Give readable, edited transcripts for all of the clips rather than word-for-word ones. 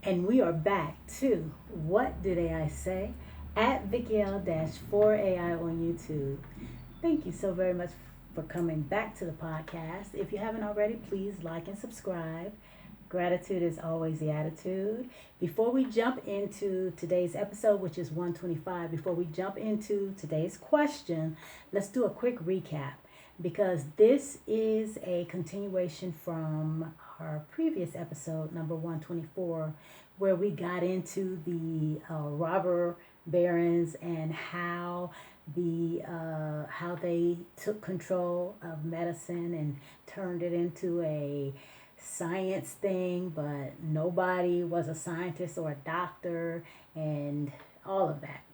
And we are back to What Did AI Say? At VickyL-4AI on YouTube. Thank you so very much for coming back to the podcast. If you haven't already, please like and subscribe. Gratitude is always the attitude. Before we jump into today's episode, which is 125, before we jump into today's question, let's do a quick recap because this is a continuation from our previous episode, number 124, where we got into the robber barons and how they took control of medicine and turned it into a science thing, but nobody was a scientist or a doctor and all of that.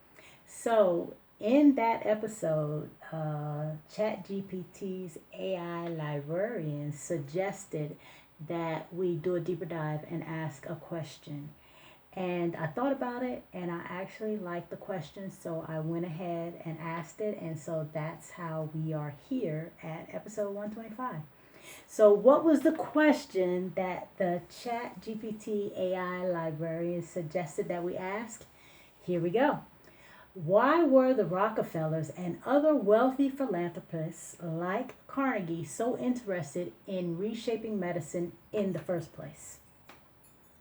So in that episode, Chatgpt's AI librarian suggested that we do a deeper dive and ask a question. And I thought about it and I actually liked the question, so I went ahead and asked it. And so that's how we are here at episode 125. So what was the question that the Chatgpt AI librarian suggested that we ask? Here we go. Why were the Rockefellers and other wealthy philanthropists like Carnegie so interested in reshaping medicine in the first place?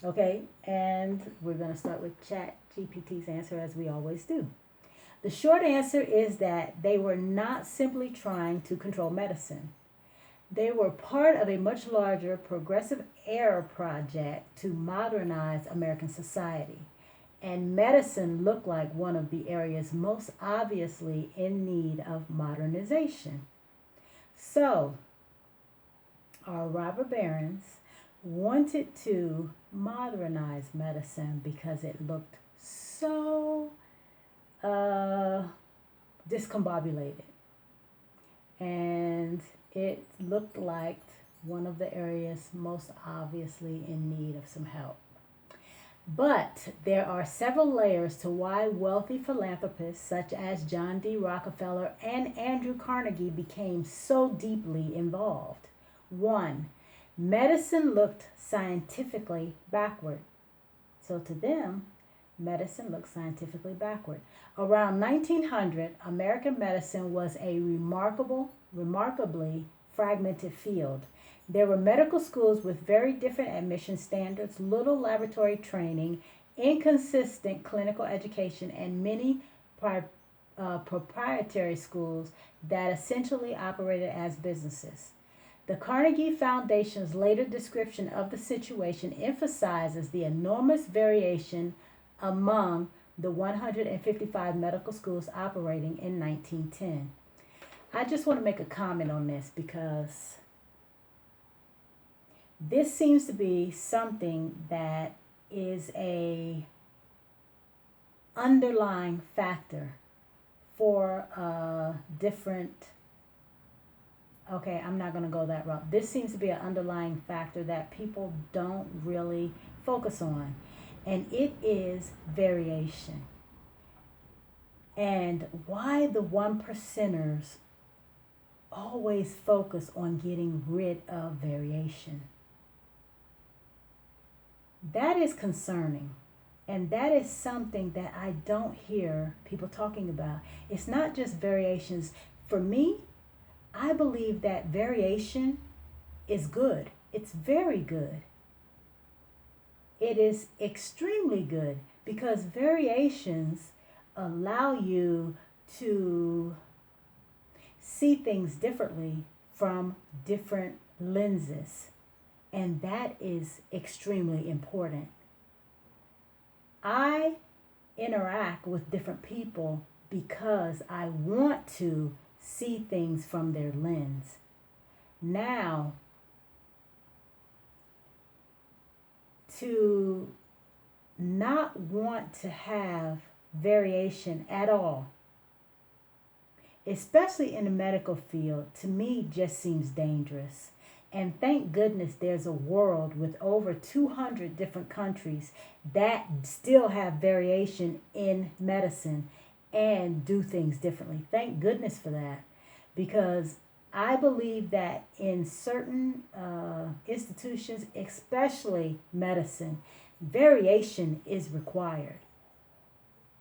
Okay, and we're going to start with ChatGPT's answer as we always do. The short answer is that they were not simply trying to control medicine. They were part of a much larger progressive era project to modernize American society. And medicine looked like one of the areas most obviously in need of modernization. So, our robber barons wanted to modernize medicine because it looked so discombobulated. And it looked like one of the areas most obviously in need of some help. But there are several layers to why wealthy philanthropists such as John D. Rockefeller and Andrew Carnegie became so deeply involved. 1. Medicine looked scientifically backward. So to them, medicine looked scientifically backward. Around 1900, American medicine was a remarkably fragmented field. There were medical schools with very different admission standards, little laboratory training, inconsistent clinical education, and many proprietary schools that essentially operated as businesses. The Carnegie Foundation's later description of the situation emphasizes the enormous variation among the 155 medical schools operating in 1910. I just want to make a comment on this because this seems to be something that is a underlying factor for different. Okay, I'm not going to go that route. This seems to be an underlying factor that people don't really focus on, and it is variation. And why the 1%ers always focus on getting rid of variation. That is concerning. And that is something that I don't hear people talking about. It's not just variations. For me, I believe that variation is good. It's very good. It is extremely good because variations allow you to see things differently from different lenses. And that is extremely important. I interact with different people because I want to see things from their lens. Now, to not want to have variation at all, especially in the medical field, to me just seems dangerous. And thank goodness there's a world with over 200 different countries that still have variation in medicine and do things differently. Thank goodness for that, because I believe that in certain institutions, especially medicine, variation is required.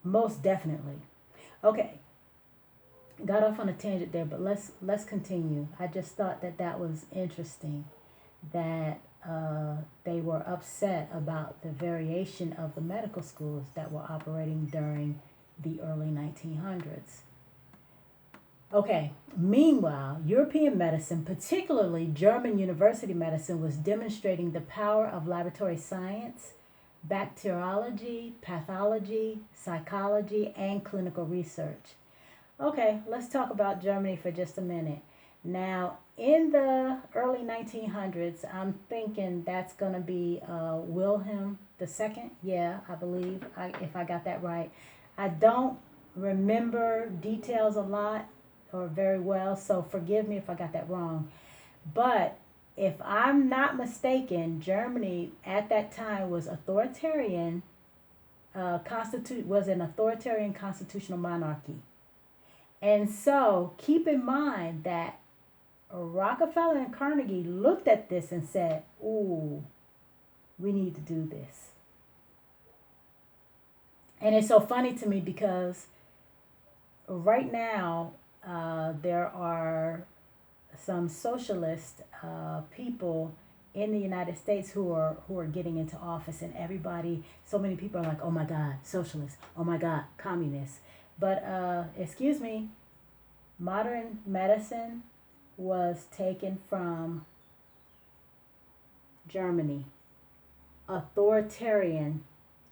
Most definitely. Okay, got off on a tangent there, but let's continue. I just thought that was interesting that they were upset about the variation of the medical schools that were operating during the early 1900s. Okay, meanwhile, European medicine, particularly German university medicine, was demonstrating the power of laboratory science, bacteriology, pathology, psychology, and clinical research. Okay, let's talk about Germany for just a minute. Now, in the early 1900s, I'm thinking that's going to be Wilhelm II. Yeah, I believe, if I got that right. I don't remember details a lot or very well, so forgive me if I got that wrong. But if I'm not mistaken, Germany at that time was authoritarian, was an authoritarian constitutional monarchy. And so keep in mind that Rockefeller and Carnegie looked at this and said, ooh, we need to do this. And it's so funny to me because right now there are some socialist people in the United States who are getting into office, and everybody, so many people are like, oh my God, socialists, oh my God, communists. But excuse me, modern medicine was taken from Germany, authoritarian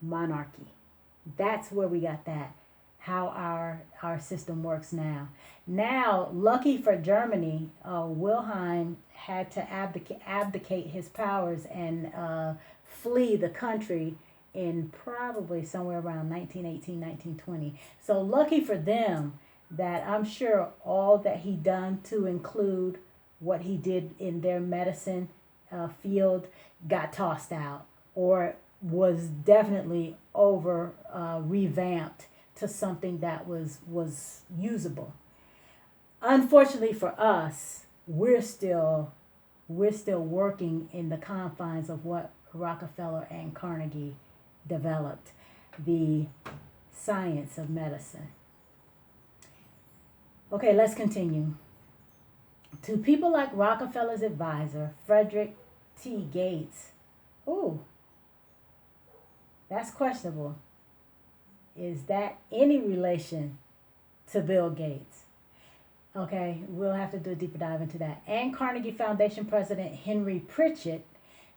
monarchy. That's where we got that, how our system works now. Now, lucky for Germany, Wilhelm had to abdicate his powers and flee the country in probably somewhere around 1918, 1920. So lucky for them that I'm sure all that he done to include what he did in their medicine field got tossed out or was definitely over revamped to something that was usable. Unfortunately for us, we're still working in the confines of what Rockefeller and Carnegie developed, the science of medicine. Okay, let's continue. To people like Rockefeller's advisor, Frederick T. Gates, ooh, that's questionable. Is that any relation to Bill Gates? Okay, we'll have to do a deeper dive into that. And Carnegie Foundation President Henry Pritchett,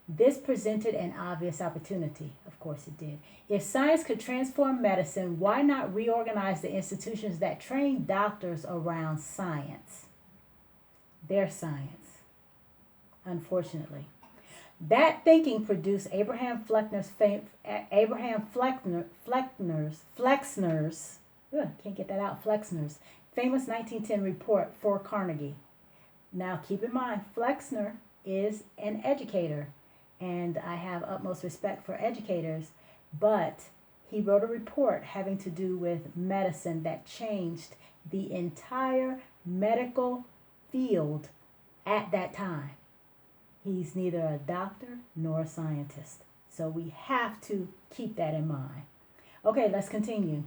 this presented an obvious opportunity. Of course it did. If science could transform medicine, why not reorganize the institutions that train doctors around science? Their science, unfortunately. That thinking produced Abraham Flexner's famous 1910 report for Carnegie. Now keep in mind, Flexner is an educator, and I have utmost respect for educators, but he wrote a report having to do with medicine that changed the entire medical field at that time. He's neither a doctor nor a scientist, so we have to keep that in mind. Okay, let's continue.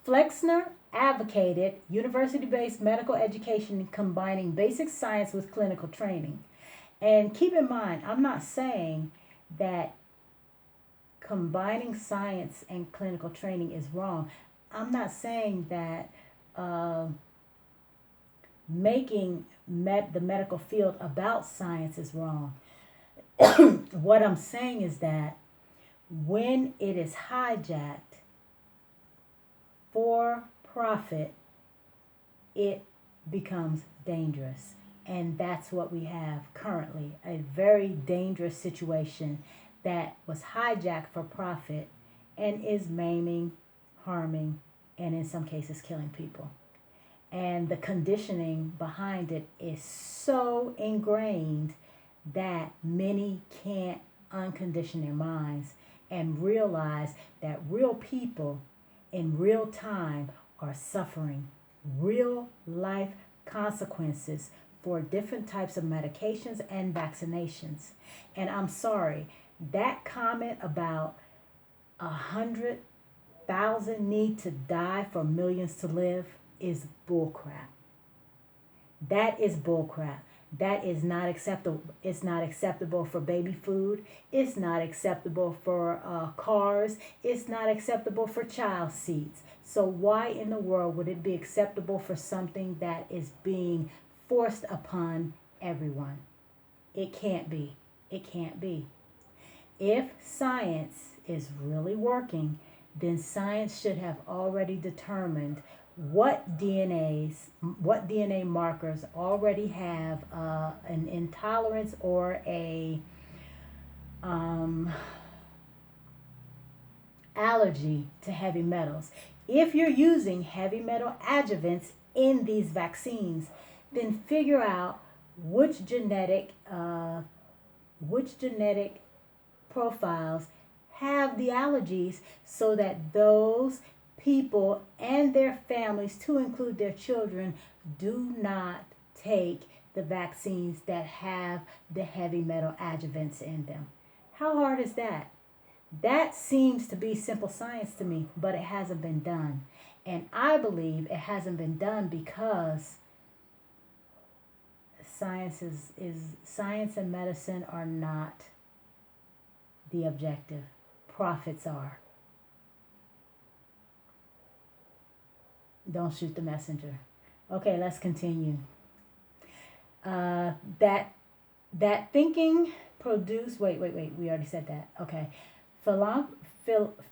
Flexner advocated university-based medical education combining basic science with clinical training. And keep in mind, I'm not saying that combining science and clinical training is wrong. I'm not saying that making the medical field about science is wrong. What I'm saying is that when it is hijacked for profit, it becomes dangerous. And that's what we have currently, a very dangerous situation that was hijacked for profit and is maiming, harming, and in some cases killing people. And the conditioning behind it is so ingrained that many can't uncondition their minds and realize that real people in real time are suffering real life consequences for different types of medications and vaccinations. And I'm sorry, that comment about 100,000 need to die for millions to live is bullcrap. That is bullcrap. That is not acceptable. It's not acceptable for baby food. It's not acceptable for cars. It's not acceptable for child seats. So why in the world would it be acceptable for something that is being forced upon everyone? It can't be. It can't be. If science is really working, then science should have already determined what DNA markers already have an intolerance or a allergy to heavy metals. If you're using heavy metal adjuvants in these vaccines, then figure out which genetic profiles have the allergies, so that those people and their families, to include their children, do not take the vaccines that have the heavy metal adjuvants in them. How hard is that? That seems to be simple science to me, but it hasn't been done. And I believe it hasn't been done because science and medicine are not the objective. Profits are. Don't shoot the messenger. Okay, let's continue. That thinking produced. Wait. We already said that. Okay.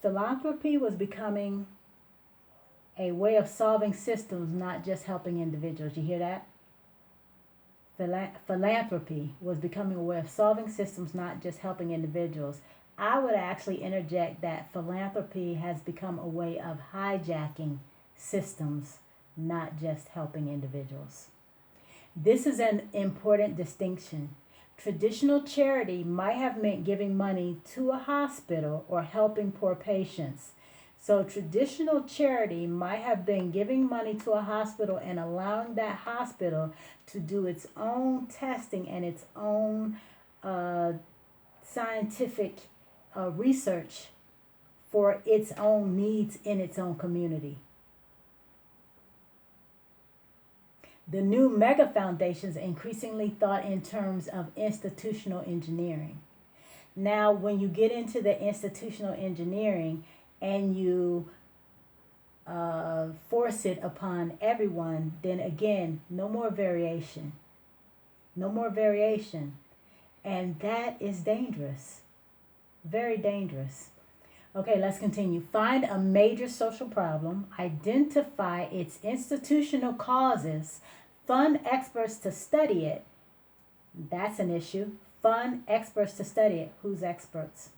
Philanthropy was becoming a way of solving systems, not just helping individuals. You hear that? Philanthropy was becoming a way of solving systems, not just helping individuals. I would actually interject that philanthropy has become a way of hijacking systems, not just helping individuals. This is an important distinction. Traditional charity might have meant giving money to a hospital or helping poor patients. So traditional charity might have been giving money to a hospital and allowing that hospital to do its own testing and its own scientific research for its own needs in its own community. The new mega foundations increasingly thought in terms of institutional engineering. Now, when you get into the institutional engineering and you force it upon everyone, then again, no more variation. No more variation. And that is dangerous. Very dangerous. Okay, let's continue. Find a major social problem, identify its institutional causes, fund experts to study it. That's an issue. Fund experts to study it. Who's experts?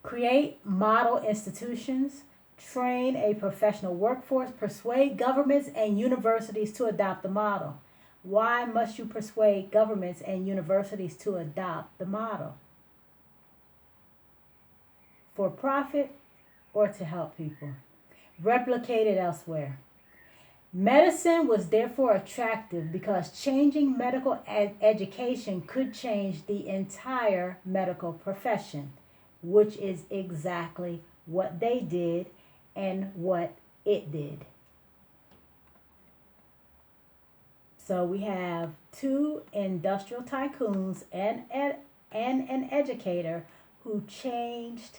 Create model institutions, train a professional workforce, persuade governments and universities to adopt the model. Why must you persuade governments and universities to adopt the model? For profit or to help people? Replicate it elsewhere. Medicine was therefore attractive because changing medical education could change the entire medical profession, which is exactly what they did and what it did. So we have two industrial tycoons and an educator who changed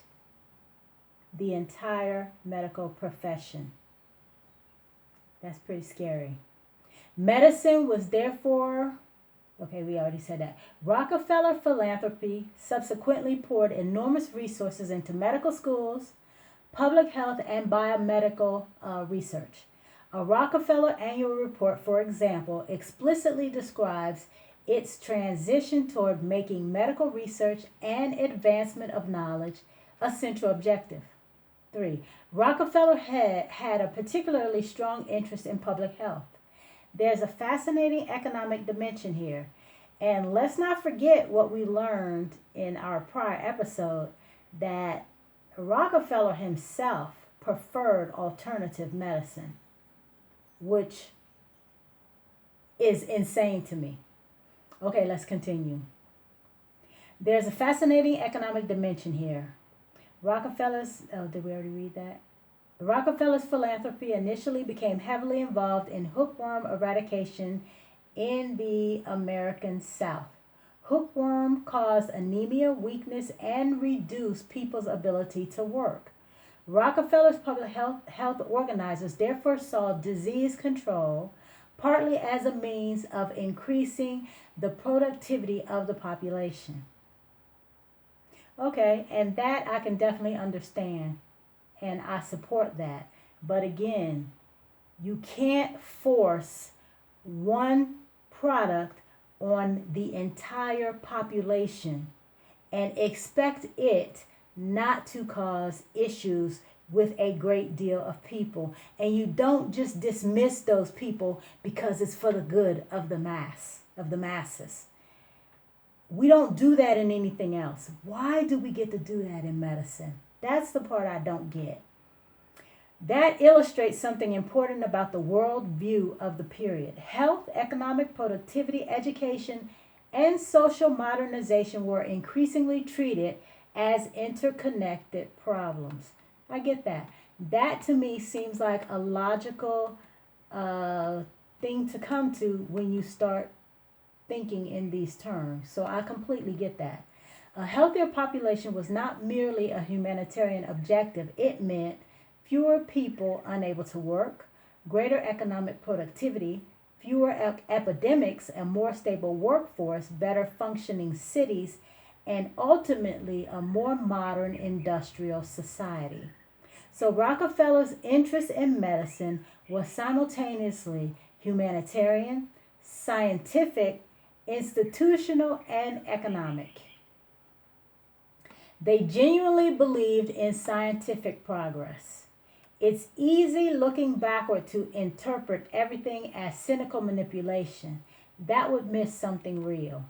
the entire medical profession. That's pretty scary. Medicine was therefore, okay, we already said that. Rockefeller philanthropy subsequently poured enormous resources into medical schools, public health, and biomedical research. A Rockefeller annual report, for example, explicitly describes its transition toward making medical research and advancement of knowledge a central objective. 3. Rockefeller had a particularly strong interest in public health. There's a fascinating economic dimension here. And let's not forget what we learned in our prior episode, that Rockefeller himself preferred alternative medicine, which is insane to me. Okay, let's continue. There's a fascinating economic dimension here. Did we already read that? Rockefeller's philanthropy initially became heavily involved in hookworm eradication in the American South. Hookworm caused anemia, weakness, and reduced people's ability to work. Rockefeller's public health organizers therefore saw disease control partly as a means of increasing the productivity of the population. Okay, and that I can definitely understand, and I support that. But again, you can't force one product on the entire population and expect it not to cause issues with a great deal of people. And you don't just dismiss those people because it's for the good of the masses. We don't do that in anything else. Why do we get to do that in medicine? That's the part I don't get. That illustrates something important about the world view of the period. Health, economic productivity, education, and social modernization were increasingly treated as interconnected problems. I get that. That to me seems like a logical thing to come to when you start thinking in these terms. So I completely get that. A healthier population was not merely a humanitarian objective. It meant fewer people unable to work, greater economic productivity, fewer epidemics, a more stable workforce, better functioning cities, and ultimately a more modern industrial society. So Rockefeller's interest in medicine was simultaneously humanitarian, scientific, institutional, and economic. They genuinely believed in scientific progress. It's easy looking backward to interpret everything as cynical manipulation. That would miss something real.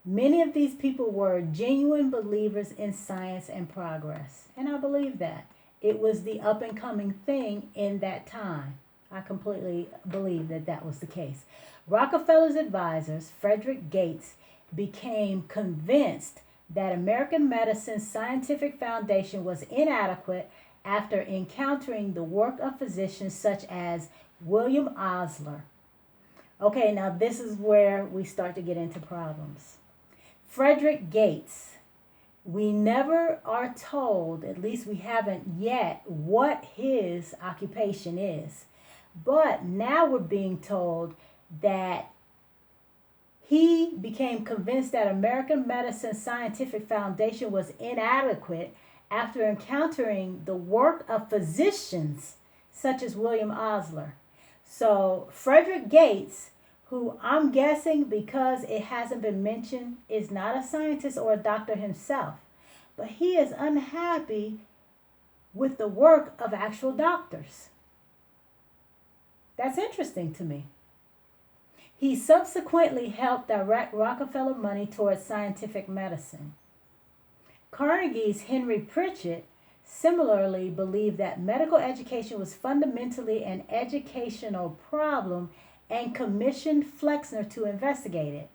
Many of these people were genuine believers in science and progress, and I believe that. It was the up and coming thing in that time. I completely believe that that was the case. Rockefeller's advisors, Frederick Gates, became convinced that American medicine's scientific foundation was inadequate after encountering the work of physicians such as William Osler. Okay, now this is where we start to get into problems. Frederick Gates, we never are told, at least we haven't yet, what his occupation is. But now we're being told that he became convinced that American medicine's scientific foundation was inadequate after encountering the work of physicians such as William Osler. So Frederick Gates, who I'm guessing because it hasn't been mentioned, is not a scientist or a doctor himself, but he is unhappy with the work of actual doctors. That's interesting to me. He subsequently helped direct Rockefeller money towards scientific medicine. Carnegie's Henry Pritchett similarly believed that medical education was fundamentally an educational problem and commissioned Flexner to investigate it.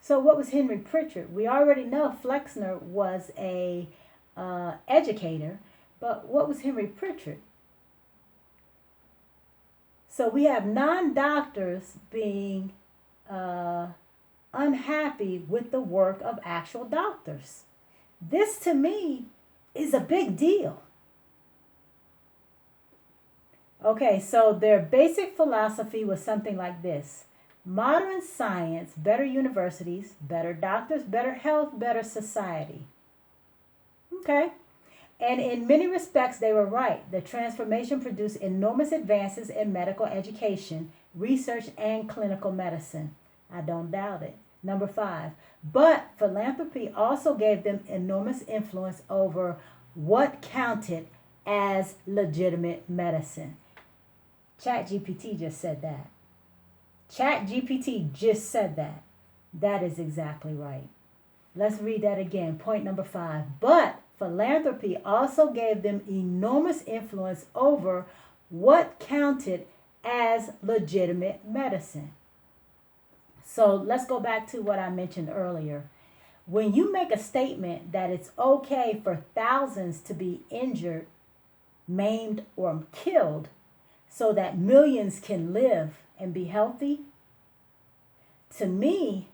So what was Henry Pritchett? We already know Flexner was a educator, but what was Henry Pritchett? So we have non-doctors being unhappy with the work of actual doctors. This to me is a big deal. Okay, so their basic philosophy was something like this. Modern science, better universities, better doctors, better health, better society. Okay. And in many respects, they were right. The transformation produced enormous advances in medical education, research, and clinical medicine. I don't doubt it. Number 5. But philanthropy also gave them enormous influence over what counted as legitimate medicine. Chatgpt just said that. Chatgpt just said that. That is exactly right. Let's read that again. Point number 5. But philanthropy also gave them enormous influence over what counted as legitimate medicine. So let's go back to what I mentioned earlier. When you make a statement that it's okay for thousands to be injured, maimed, or killed so that millions can live and be healthy, to me,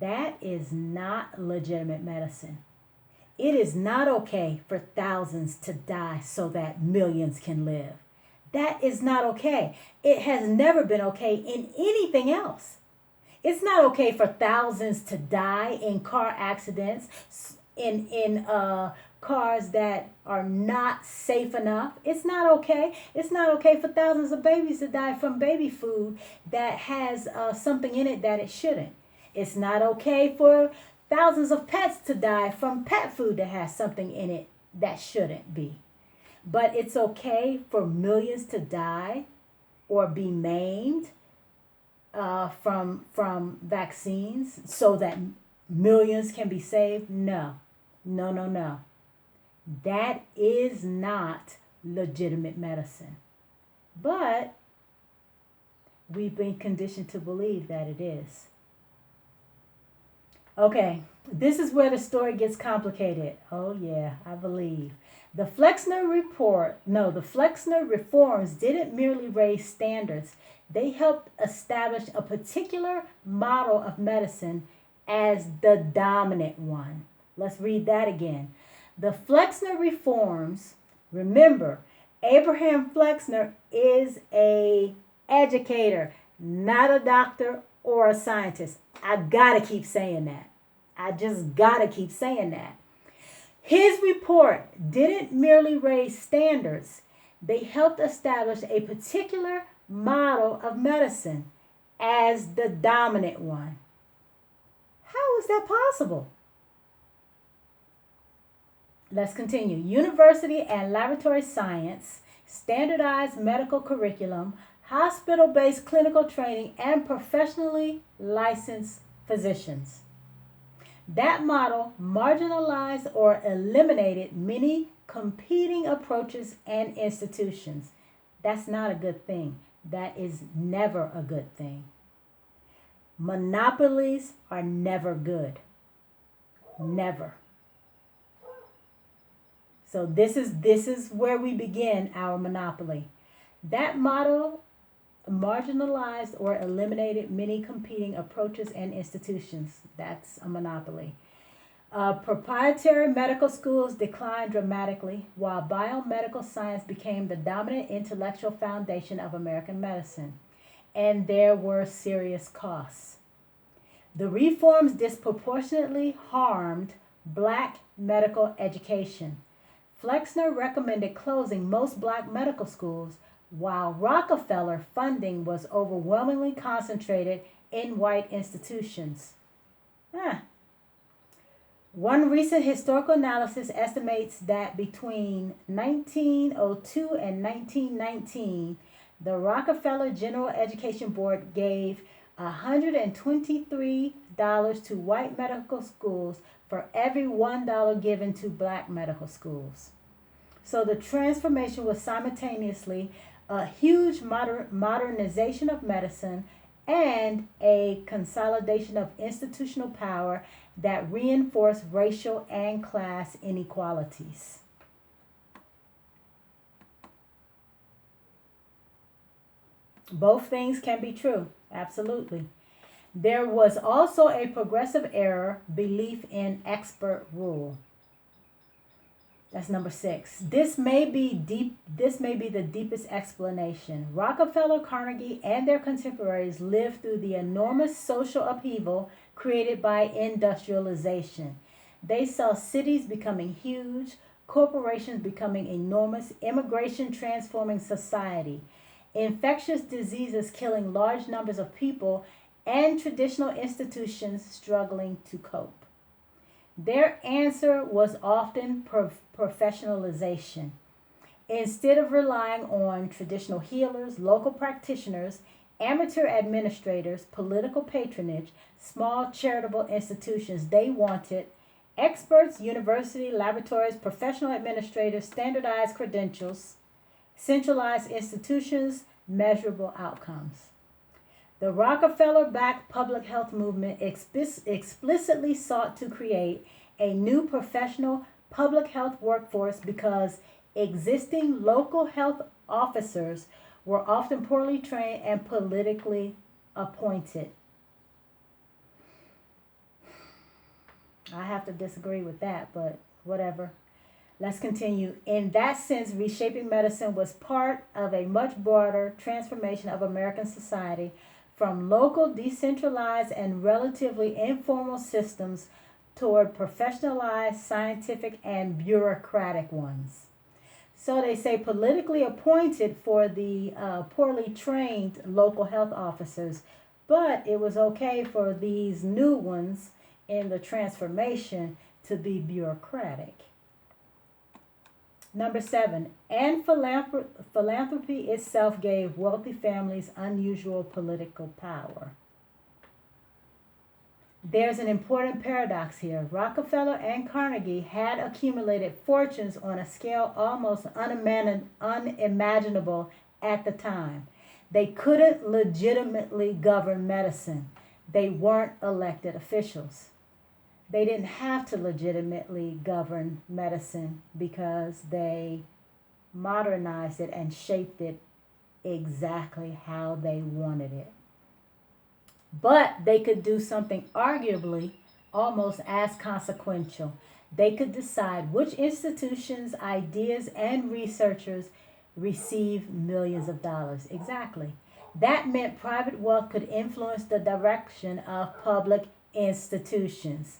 that is not legitimate medicine. It is not okay for thousands to die so that millions can live. That is not okay. It has never been okay in anything else. It's not okay for thousands to die in car accidents, in cars that are not safe enough. It's not okay. It's not okay for thousands of babies to die from baby food that has something in it that it shouldn't. It's not okay for thousands of pets to die from pet food that has something in it that shouldn't be. But it's okay for millions to die or be maimed from vaccines so that millions can be saved. No, no, no, no. That is not legitimate medicine. But we've been conditioned to believe that it is. Okay, this is where the story gets complicated. Oh yeah, I believe. The Flexner reforms didn't merely raise standards. They helped establish a particular model of medicine as the dominant one. Let's read that again. The Flexner reforms, remember, Abraham Flexner is a educator, not a doctor or a scientist. I gotta keep saying that. I just gotta keep saying that. His report didn't merely raise standards, they helped establish a particular model of medicine as the dominant one. How is that possible? Let's continue. University and laboratory science, standardized medical curriculum, hospital-based clinical training, and professionally licensed physicians. That model marginalized or eliminated many competing approaches and institutions. That's not a good thing. That is never a good thing. Monopolies are never good. Never. So this is where we begin our monopoly. That model marginalized or eliminated many competing approaches and institutions. That's a monopoly. Proprietary medical schools declined dramatically, while biomedical science became the dominant intellectual foundation of American medicine. And there were serious costs. The reforms disproportionately harmed black medical education. Flexner recommended closing most black medical schools, while Rockefeller funding was overwhelmingly concentrated in white institutions. One recent historical analysis estimates that between 1902 and 1919, the Rockefeller General Education Board gave $123 to white medical schools for every $1 given to black medical schools. So the transformation was simultaneously a huge modernization of medicine and a consolidation of institutional power that reinforced racial and class inequalities. Both things can be true, absolutely. There was also a progressive error, belief in expert rule. That's number 6. This may be the deepest explanation. Rockefeller, Carnegie, and their contemporaries lived through the enormous social upheaval created by industrialization. They saw cities becoming huge, corporations becoming enormous, immigration transforming society, infectious diseases killing large numbers of people, and traditional institutions struggling to cope. Their answer was often professionalization. Instead of relying on traditional healers, local practitioners, amateur administrators, political patronage, small charitable institutions, they wanted experts, university, laboratories, professional administrators, standardized credentials, centralized institutions, measurable outcomes. The Rockefeller-backed public health movement explicitly sought to create a new professional public health workforce because existing local health officers were often poorly trained and politically appointed. I have to disagree with that, but whatever. Let's continue. In that sense, reshaping medicine was part of a much broader transformation of American society from local, decentralized, and relatively informal systems toward professionalized, scientific, and bureaucratic ones. So they say politically appointed for the poorly trained local health officers, but it was okay for these new ones in the transformation to be bureaucratic. Number 7, and philanthropy itself gave wealthy families unusual political power. There's an important paradox here. Rockefeller and Carnegie had accumulated fortunes on a scale almost unimaginable at the time. They couldn't legitimately govern medicine. They weren't elected officials. They didn't have to legitimately govern medicine because they modernized it and shaped it exactly how they wanted it. But they could do something arguably almost as consequential. They could decide which institutions, ideas, and researchers receive millions of dollars. Exactly. That meant private wealth could influence the direction of public institutions.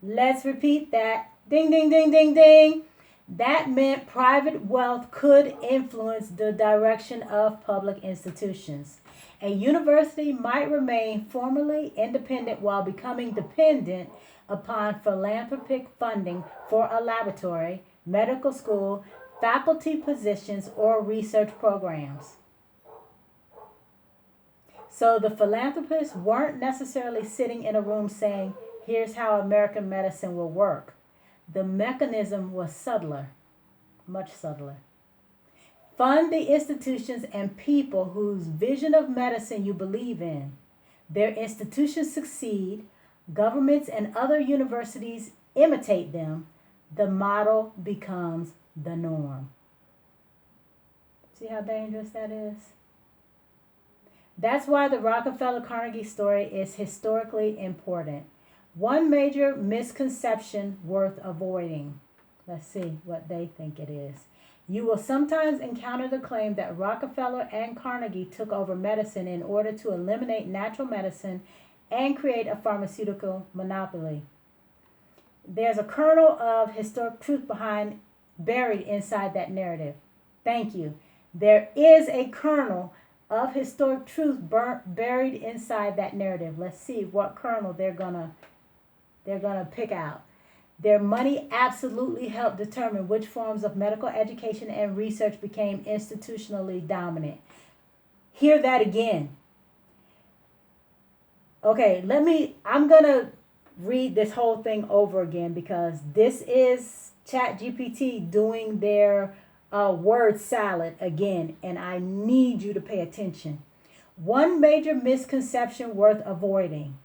Let's repeat that. Ding, ding, ding, ding, ding. That meant private wealth could influence the direction of public institutions. A university might remain formally independent while becoming dependent upon philanthropic funding for a laboratory, medical school, faculty positions, or research programs. So the philanthropists weren't necessarily sitting in a room saying, here's how American medicine will work. The mechanism was subtler, much subtler. Fund the institutions and people whose vision of medicine you believe in. Their institutions succeed, governments and other universities imitate them. The model becomes the norm. See how dangerous that is? That's why the Rockefeller-Carnegie story is historically important. One major misconception worth avoiding. Let's see what they think it is. You will sometimes encounter the claim that Rockefeller and Carnegie took over medicine in order to eliminate natural medicine and create a pharmaceutical monopoly. There's a kernel of historic truth buried inside that narrative. Thank you. There is a kernel of historic truth buried inside that narrative. Let's see what kernel they're gonna pick out. Their money absolutely helped determine which forms of medical education and research became institutionally dominant. Hear that again. Okay, I'm going to read this whole thing over again because this is Chatgpt doing their word salad again, and I need you to pay attention. One major misconception worth avoiding.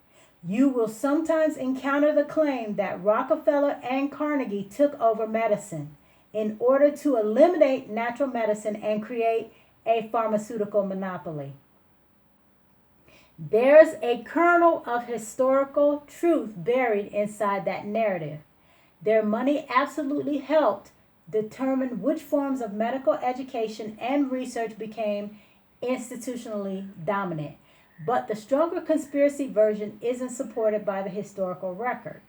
You will sometimes encounter the claim that Rockefeller and Carnegie took over medicine in order to eliminate natural medicine and create a pharmaceutical monopoly. There's a kernel of historical truth buried inside that narrative. Their money absolutely helped determine which forms of medical education and research became institutionally dominant. But the stronger conspiracy version isn't supported by the historical record.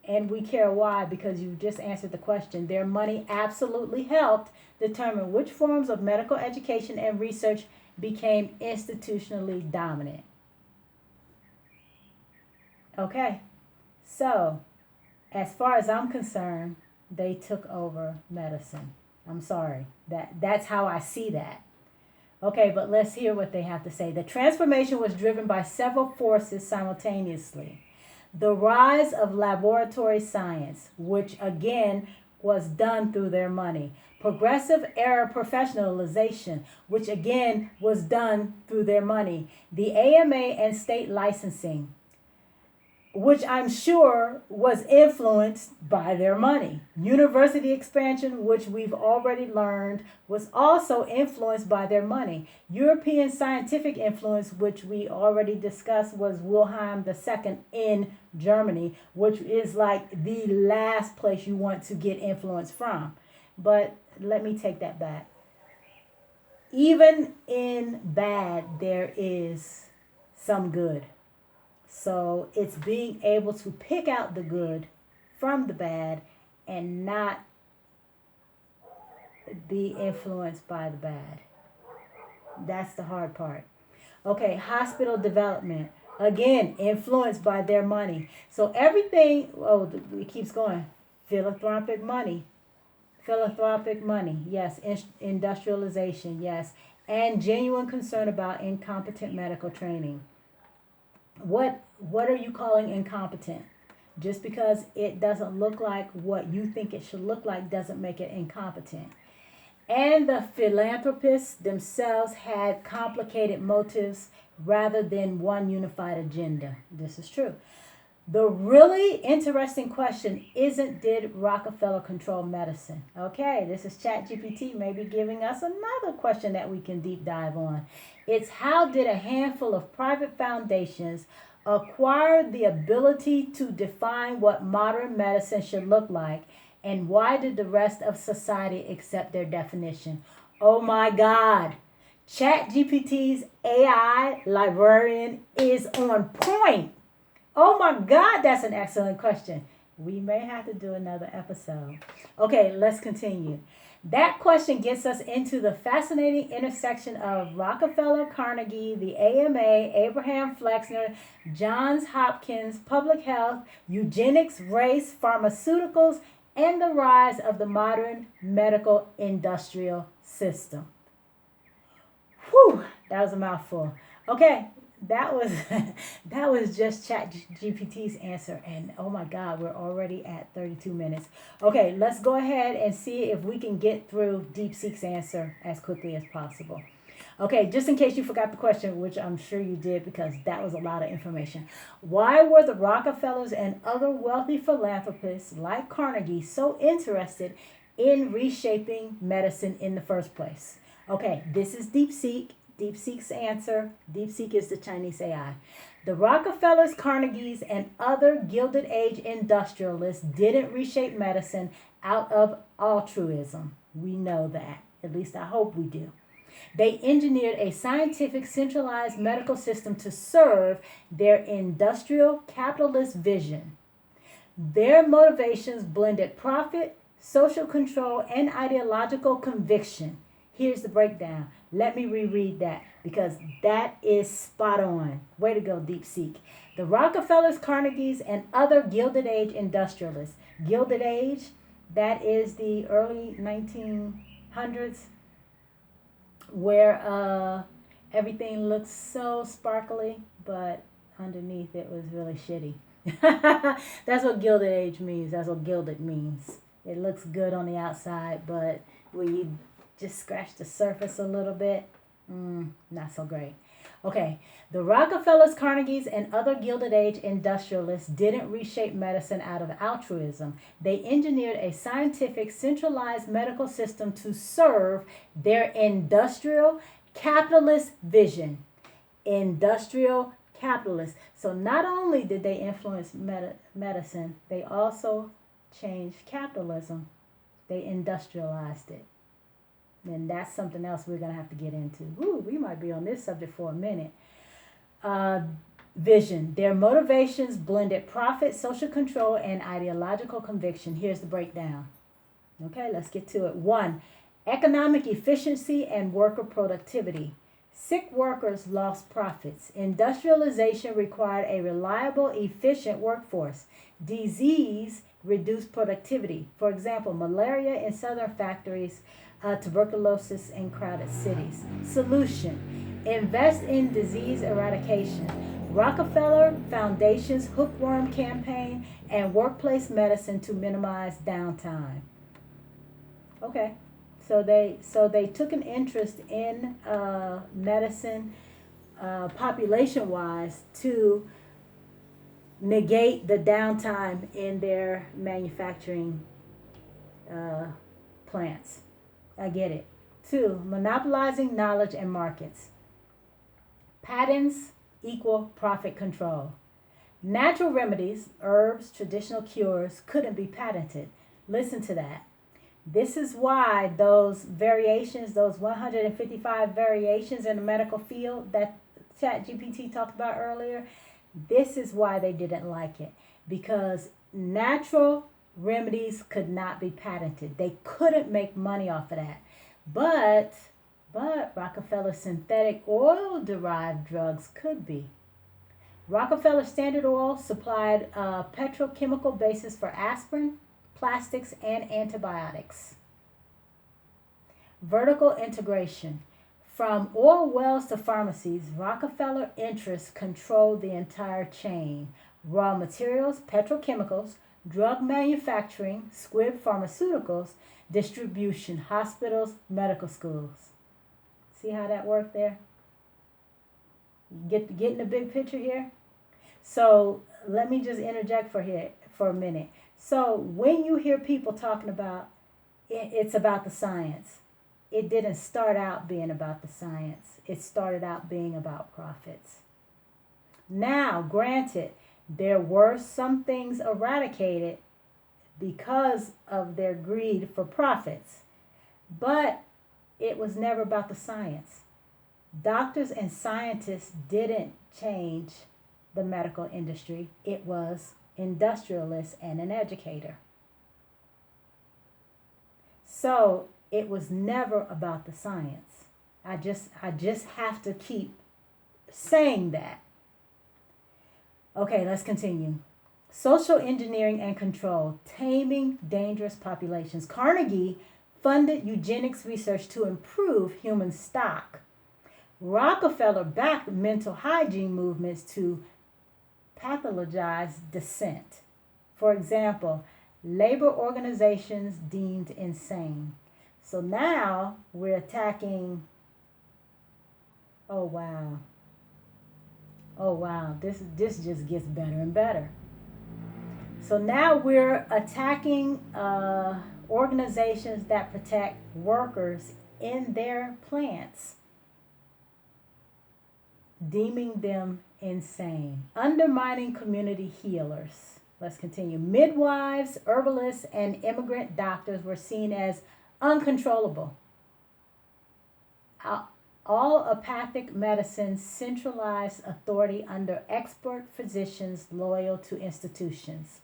And we care why, because you just answered the question. Their money absolutely helped determine which forms of medical education and research became institutionally dominant. Okay, so as far as I'm concerned, they took over medicine. I'm sorry. That's how I see that. Okay, but let's hear what they have to say. The transformation was driven by several forces simultaneously. The rise of laboratory science, which again was done through their money. Progressive era professionalization, which again was done through their money. The AMA and state licensing, which I'm sure was influenced by their money. University expansion, which we've already learned, was also influenced by their money. European scientific influence, which we already discussed, was Wilhelm II in Germany, which is like the last place you want to get influence from. But let me take that back. Even in bad, there is some good. So it's being able to pick out the good from the bad and not be influenced by the bad. That's the hard part. Okay, hospital development. Again, influenced by their money. So everything, it keeps going. Philanthropic money. Philanthropic money, yes. Industrialization, yes. And genuine concern about incompetent medical training. What are you calling incompetent? Just because it doesn't look like what you think it should look like doesn't make it incompetent. And the philanthropists themselves had complicated motives rather than one unified agenda. This is true. The really interesting question isn't, did Rockefeller control medicine? Okay, this is Chatgpt maybe giving us another question that we can deep dive on. It's, how did a handful of private foundations acquire the ability to define what modern medicine should look like, and why did the rest of society accept their definition? Oh my God, ChatGPT's AI librarian is on point. Oh my God, that's an excellent question. We may have to do another episode. Okay, let's continue. That question gets us into the fascinating intersection of Rockefeller, Carnegie, the AMA, Abraham Flexner, Johns Hopkins, public health, eugenics, race, pharmaceuticals, and the rise of the modern medical industrial system. Whew, that was a mouthful. Okay, that was just ChatGPT's answer, and oh my God, we're already at 32 minutes. Okay, let's go ahead and see if we can get through Deepseek's answer as quickly as possible. Okay, just in case you forgot the question, which I'm sure you did because that was a lot of information. Why were the Rockefellers and other wealthy philanthropists like Carnegie so interested in reshaping medicine in the first place? Okay, this is Deepseek. Deepseek's answer. Deepseek is the Chinese AI. The Rockefellers, Carnegies, and other Gilded Age industrialists didn't reshape medicine out of altruism. We know that. At least I hope we do. They engineered a scientific, centralized medical system to serve their industrial capitalist vision. Their motivations blended profit, social control, and ideological conviction. Here's the breakdown. Let me reread that because that is spot on. Way to go, Deepseek. The Rockefellers, Carnegies, and other Gilded Age industrialists. Gilded Age, that is the early 1900s, where everything looks so sparkly, but underneath it was really shitty. That's what Gilded Age means. That's what gilded means. It looks good on the outside, but when you just scratch the surface a little bit, not so great. Okay, the Rockefellers, Carnegies, and other Gilded Age industrialists didn't reshape medicine out of altruism. They engineered a scientific, centralized medical system to serve their industrial capitalist vision. Industrial capitalist. So not only did they influence medicine, they also changed capitalism. They industrialized it. And that's something else we're going to have to get into. We might be on this subject for a minute. Vision. Their motivations blended profit, social control, and ideological conviction. Here's the breakdown. Okay, let's get to it. 1. Economic efficiency and worker productivity. Sick workers lost profits. Industrialization required a reliable, efficient workforce. Disease reduced productivity. For example, malaria in southern factories, tuberculosis in crowded cities. Solution. Invest in disease eradication. Rockefeller Foundation's hookworm campaign and workplace medicine to minimize downtime. Okay. So they took an interest in medicine, population wise, to negate the downtime in their manufacturing uh, plants. I get it. Two, monopolizing knowledge and markets. Patents equal profit control. Natural remedies, herbs, traditional cures couldn't be patented. Listen to that. This is why those variations, those 155 variations in the medical field that ChatGPT talked about earlier, this is why they didn't like it. Because natural remedies could not be patented. They couldn't make money off of that. But Rockefeller synthetic oil derived drugs could be. Rockefeller Standard Oil supplied a petrochemical basis for aspirin, plastics, and antibiotics. Vertical integration. From oil wells to pharmacies, Rockefeller interests controlled the entire chain. Raw materials, petrochemicals, drug manufacturing, squib pharmaceuticals, distribution, hospitals, medical schools. See how that worked there? Getting the big picture here? So let me just interject for a minute. So when you hear people talking about it's about the science, it didn't start out being about the science. It started out being about profits. Now, granted, there were some things eradicated because of their greed for profits, but it was never about the science. Doctors and scientists didn't change the medical industry. It was industrialist and an educator. So it was never about the science. I just have to keep saying that. Okay, let's continue. Social engineering and control, taming dangerous populations. Carnegie funded eugenics research to improve human stock. Rockefeller backed mental hygiene movements to pathologize dissent. For example, labor organizations deemed insane. So now we're attacking. Oh wow. Oh wow. This just gets better and better. So now we're attacking organizations that protect workers in their plants, deeming them insane, undermining community healers. Let's continue. Midwives, herbalists, and immigrant doctors were seen as uncontrollable. Allopathic medicine centralized authority under expert physicians loyal to institutions.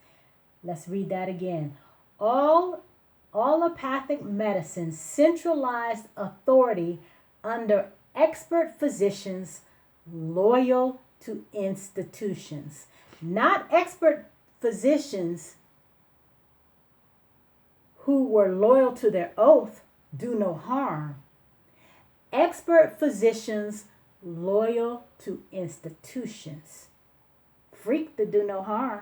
Let's read that again. Allopathic medicine centralized authority under expert physicians loyal to institutions. Not expert physicians who were loyal to their oath, do no harm. Expert physicians loyal to institutions. Freak to do no harm.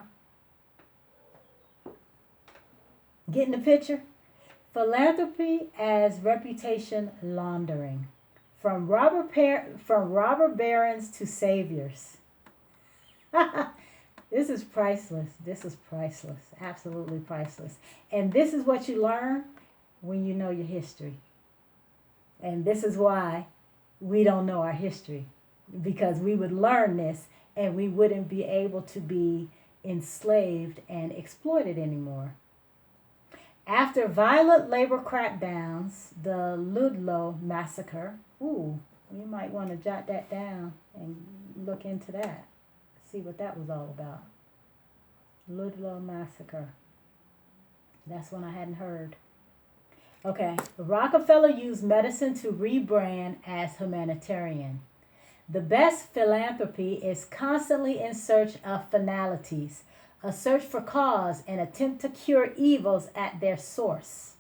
Getting the picture? Philanthropy as reputation laundering. From robber barons to saviors. This is priceless. This is priceless. Absolutely priceless. And this is what you learn when you know your history. And this is why we don't know our history. Because we would learn this and we wouldn't be able to be enslaved and exploited anymore. After violent labor crackdowns, the Ludlow massacre, you might want to jot that down and look into that. See what that was all about. Ludlow massacre. That's one I hadn't heard. Okay, Rockefeller used medicine to rebrand as humanitarian. The best philanthropy is constantly in search of finalities, a search for cause, and attempt to cure evils at their source.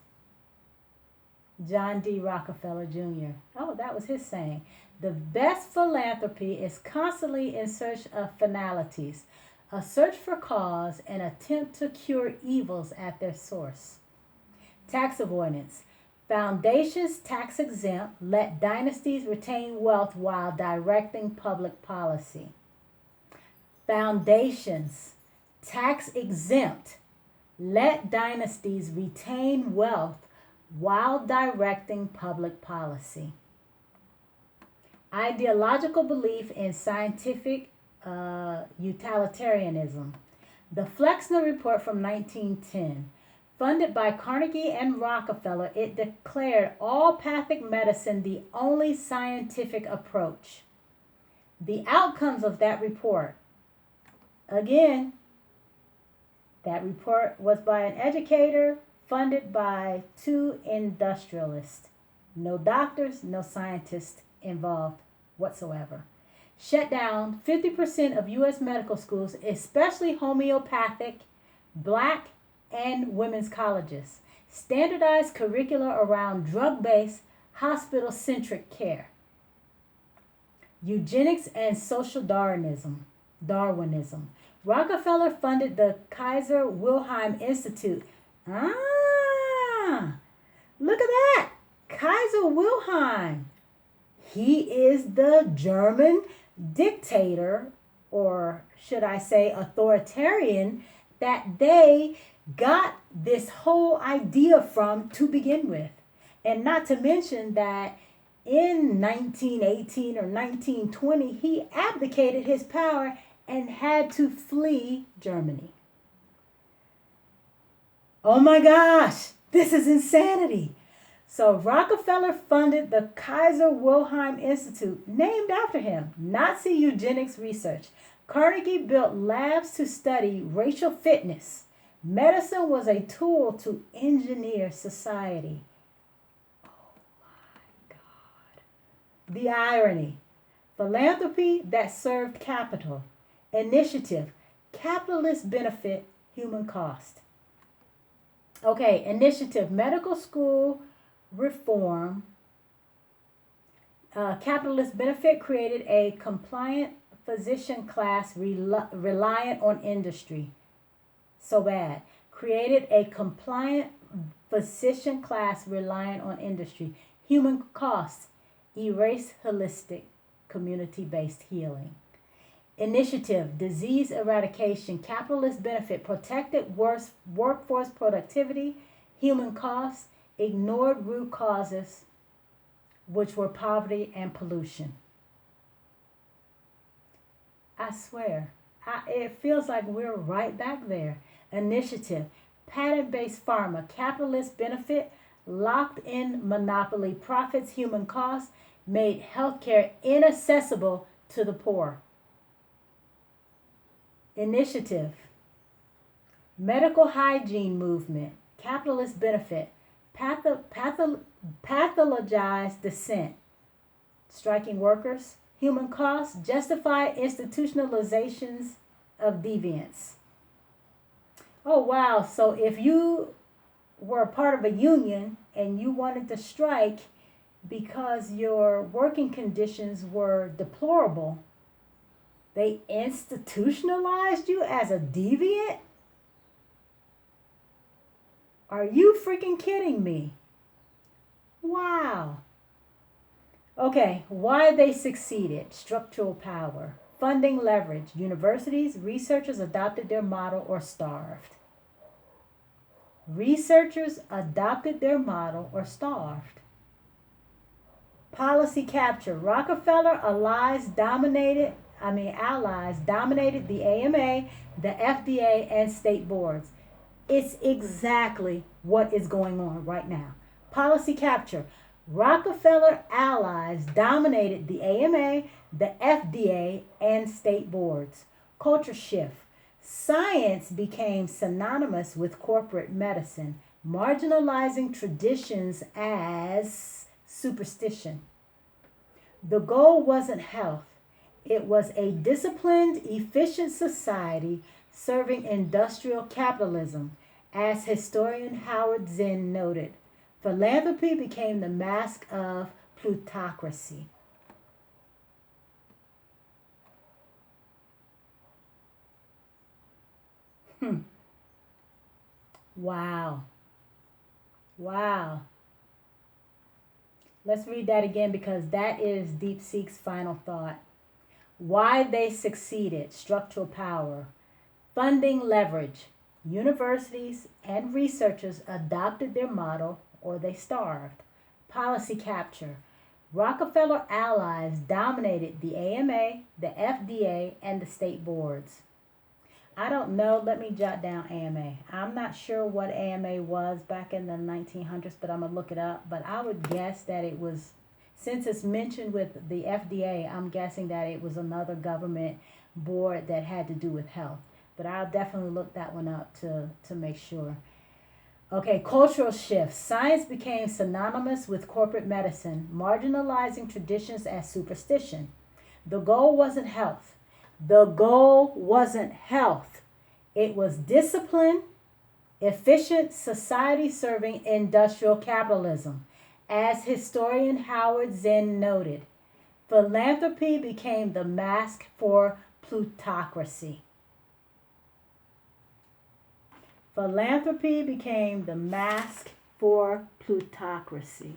John D. Rockefeller Jr. Oh, that was his saying. The best philanthropy is constantly in search of finalities, a search for cause, and attempt to cure evils at their source. Tax avoidance. Foundations, tax exempt, let dynasties retain wealth while directing public policy. Foundations, tax exempt, let dynasties retain wealth while directing public policy. Ideological belief in scientific utilitarianism. The Flexner Report from 1910. Funded by Carnegie and Rockefeller, it declared allopathic medicine the only scientific approach. The outcomes of that report, again, that report was by an educator funded by two industrialists. No doctors, no scientists involved whatsoever. Shut down 50% of U.S. medical schools, especially homeopathic, black, and women's colleges. Standardized curricula around drug-based, hospital-centric care. Eugenics and social Darwinism. Rockefeller funded the Kaiser Wilhelm Institute. Look at that. Kaiser Wilhelm. He is the German dictator, or should I say authoritarian, that they got this whole idea from to begin with. And not to mention that in 1918 or 1920, he abdicated his power and had to flee Germany. Oh my gosh, this is insanity. So Rockefeller funded the Kaiser Wilhelm Institute, named after him, Nazi eugenics research. Carnegie built labs to study racial fitness. Medicine was a tool to engineer society. Oh my God. The irony. Philanthropy that served capital. Initiative. Capitalist benefit, human cost. Okay, initiative. Medical school reform. Capitalist benefit created a compliant physician class reliant on industry. So bad. Created a compliant physician class reliant on industry. Human costs. Erase holistic community-based healing. Initiative. Disease eradication. Capitalist benefit. Protected workforce productivity. Human costs. Ignored root causes, which were poverty and pollution. I swear, it feels like we're right back there. Initiative, patent-based pharma, capitalist benefit, locked-in monopoly profits, human costs, made healthcare inaccessible to the poor. Initiative, medical hygiene movement, capitalist benefit, pathologized dissent, striking workers, human costs, justified institutionalizations of deviance. Oh, wow. So if you were a part of a union and you wanted to strike because your working conditions were deplorable, they institutionalized you as a deviant? Are you freaking kidding me? Wow. Okay, why they succeeded. Structural power. Funding leverage. Universities, researchers adopted their model or starved. Researchers adopted their model or starved. Policy capture. Rockefeller allies dominated the AMA, the FDA, and state boards. It's exactly what is going on right now. Policy capture. Rockefeller allies dominated the AMA, the FDA, and state boards. Culture shift. Science became synonymous with corporate medicine, marginalizing traditions as superstition. The goal wasn't health. It was a disciplined, efficient society serving industrial capitalism. As historian Howard Zinn noted, philanthropy became the mask of plutocracy. Wow. Wow. Let's read that again because that is Deepseek's final thought. Why they succeeded: structural power, funding leverage. Universities and researchers adopted their model or they starved. Policy capture. Rockefeller allies dominated the AMA, the FDA, and the state boards. I don't know. Let me jot down AMA. I'm not sure what AMA was back in the 1900s, but I'm going to look it up. But I would guess that it was, since it's mentioned with the FDA, I'm guessing that it was another government board that had to do with health. But I'll definitely look that one up to make sure. Okay, cultural shifts. Science became synonymous with corporate medicine, marginalizing traditions as superstition. The goal wasn't health. The goal wasn't health. It was discipline, efficient society serving industrial capitalism. As historian Howard Zinn noted, philanthropy became the mask for plutocracy. Philanthropy became the mask for plutocracy.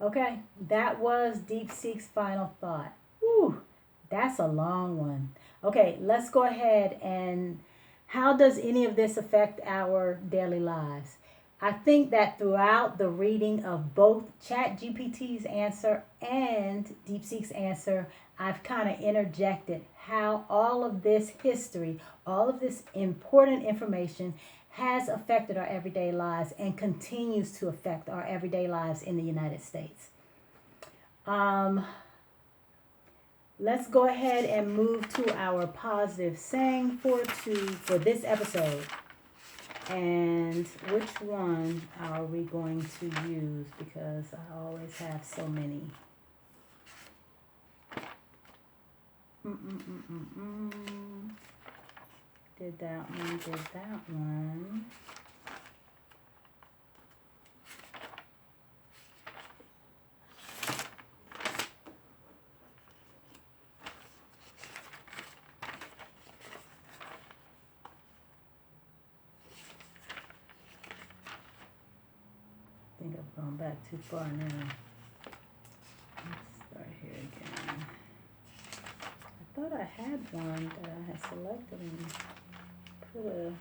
Okay, that was Deepseek's final thought. Whew, that's a long one. Okay, let's go ahead and how does any of this affect our daily lives? I think that throughout the reading of both ChatGPT's answer and Deepseek's answer, I've kind of interjected how all of this history, all of this important information has affected our everyday lives and continues to affect our everyday lives in the United States. Let's go ahead and move to our positive saying for this episode. And which one are we going to use? Because I always have so many. Did that one. I think I've gone back too far now. Let's start here again. I thought I had one that I had selected and put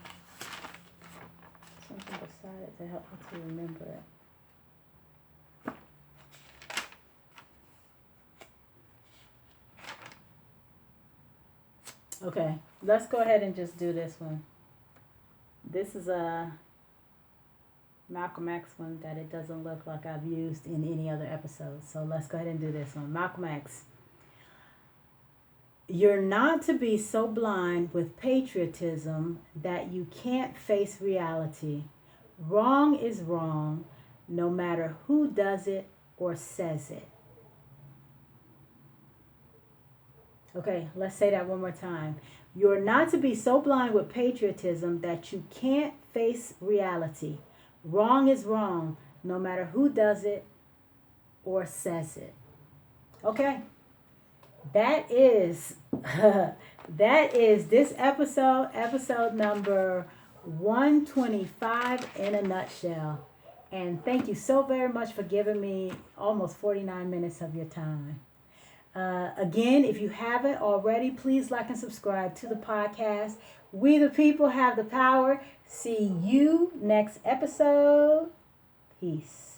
something beside it to help me to remember it. Okay, let's go ahead and just do this one. This is a Malcolm X one that it doesn't look like I've used in any other episode. So let's go ahead and do this one. Malcolm X. You're not to be so blind with patriotism that you can't face reality. Wrong is wrong, no matter who does it or says it. Okay, let's say that one more time. You're not to be so blind with patriotism that you can't face reality. Wrong is wrong, no matter who does it or says it. Okay, that is this episode number 125 in a nutshell. And thank you so very much for giving me almost 49 minutes of your time. Again, if you haven't already, please like and subscribe to the podcast. We the people have the power. See you next episode. Peace.